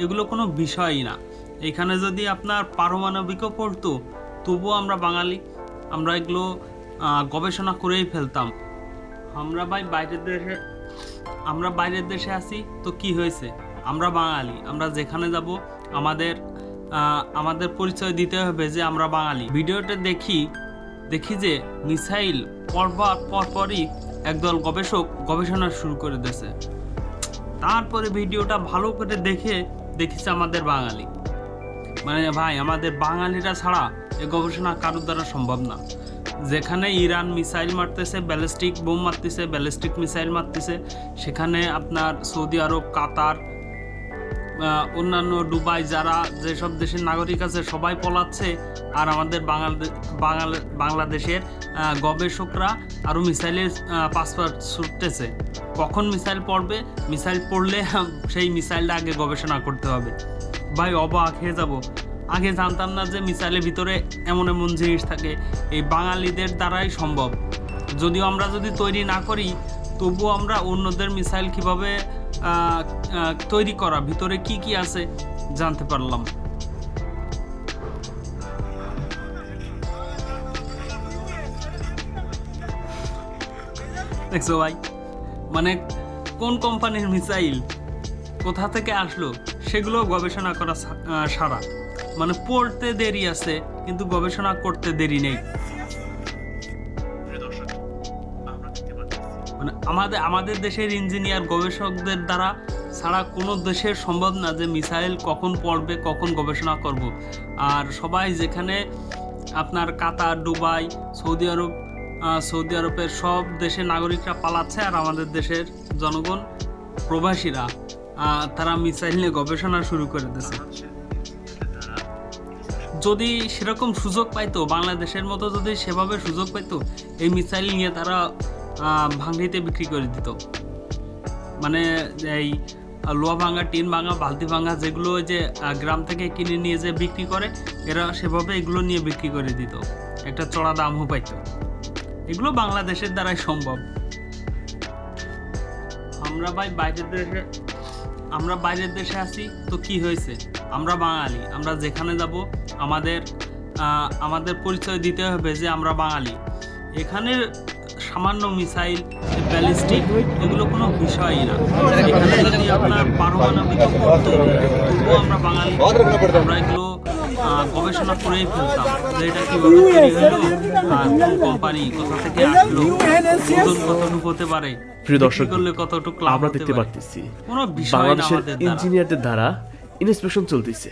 এগুলো কোনো বিষয়ই না। এখানে যদি আপনার পারমাণবিকও পড়তো তবুও আমরা বাঙালি, আমরা এগুলো গবেষণা করেই ফেলতাম। আমরা বাইরের দেশে আছি তো কি হয়েছে, আমরা বাঙালি, আমরা যেখানে যাব আমাদের পরিচয় দিতে হবে যে আমরা বাঙালি। ভিডিওটা দেখি যে মিসাইল পরপরই একদল গবেষক গবেষণা শুরু করে দিয়েছে। তারপরে ভিডিওটা ভালো করে দেখেছে আমাদের বাঙালি, মানে ভাই আমাদের বাঙালিরা ছাড়া এই গবেষণা কারোর দ্বারা সম্ভব না। যেখানে ইরান মিসাইল মারতেছে, ব্যালিস্টিক বোম মারতেছে, ব্যালিস্টিক মিসাইল মারতেছে, সেখানে আপনার সৌদি আরব, কাতার, অন্যান্য দুবাই, যারা যেসব দেশের নাগরিক আছে সবাই পলাচ্ছে, আর আমাদের বাংলাদেশের গবেষকরা আরও মিসাইলের পাসওয়ার্ড ছুটতেছে। কখন মিসাইল পড়বে, মিসাইল পড়লে সেই মিসাইলটা আগে গবেষণা করতে হবে। ভাই অবাক হয়ে যাব, আগে জানতাম না যে মিসাইলের ভিতরে এমন এমন জিনিস থাকে। এই বাঙালিদের দ্বারাই সম্ভব। যদিও আমরা যদি তৈরি না করি তবুও আমরা অন্যদের মিসাইল কিভাবে তৈরি করা, ভিতরে কি কি আছে জানতে পারলাম। দেখছো ভাই, মানে কোন কোম্পানির মিসাইল কোথা থেকে আসলো সেগুলো গবেষণা করা সারা, মানে পড়তে দেরি আছে কিন্তু গবেষণা করতে দেরি নেই। মানে আমাদের দেশের ইঞ্জিনিয়ার গবেষকদের দ্বারা ছাড়া কোনো দেশের সম্ভব না যে মিসাইল কখন পড়বে, কখন গবেষণা করব। আর সবাই যেখানে আপনার কাতার, দুবাই, সৌদি আরবের সব দেশের নাগরিকরা পালাচ্ছে, আর আমাদের দেশের জনগণ, প্রবাসীরা, তারা মিসাইল নিয়ে গবেষণা শুরু করে দিয়েছে। যদি সেরকম সুযোগ পাইতো, বাংলাদেশের মতো যদি সেভাবে সুযোগ পাইতো, এই মিসাইল নিয়ে তারা ভাঙড়িতে বিক্রি করে দিত। মানে এই লোহা ভাঙা, টিন ভাঙা, বালতি ভাঙা, যেগুলো যে গ্রাম থেকে কিনে নিয়ে যে বিক্রি করে, এরা সেভাবে এগুলো নিয়ে বিক্রি করে দিত, একটা চড়া দামও পাইতো। এগুলো বাংলাদেশের দ্বারাই সম্ভব। আমরা বাইরের দেশে আছি তো কি হয়েছে, আমরা বাঙালি, আমরা যেখানে যাব আমাদের পরিচয় দিতে হবে যে আমরা বাঙালি। এখানে সামান্য মিসাইল, ব্যালিস্টিক, এগুলো কোনো বিষয়ই না। এখানে যদি আপনার পারমাণবিক পড়তো তবুও আমরা বাঙালি, আমরা এগুলো গবেষণা করেই ফেলতাম যে এটা কীভাবে তৈরি হলো, কোন কোম্পানি কোথা থেকে আসলো, কতটুকু হতে পারে, প্রিয় দর্শক, করলে কতটুকু আমরা দেখতে পাচ্ছি কোনো বিষয় না। বাংলাদেশের ইঞ্জিনিয়ারদের দ্বারা ইন্সপেকশন চলতেছে।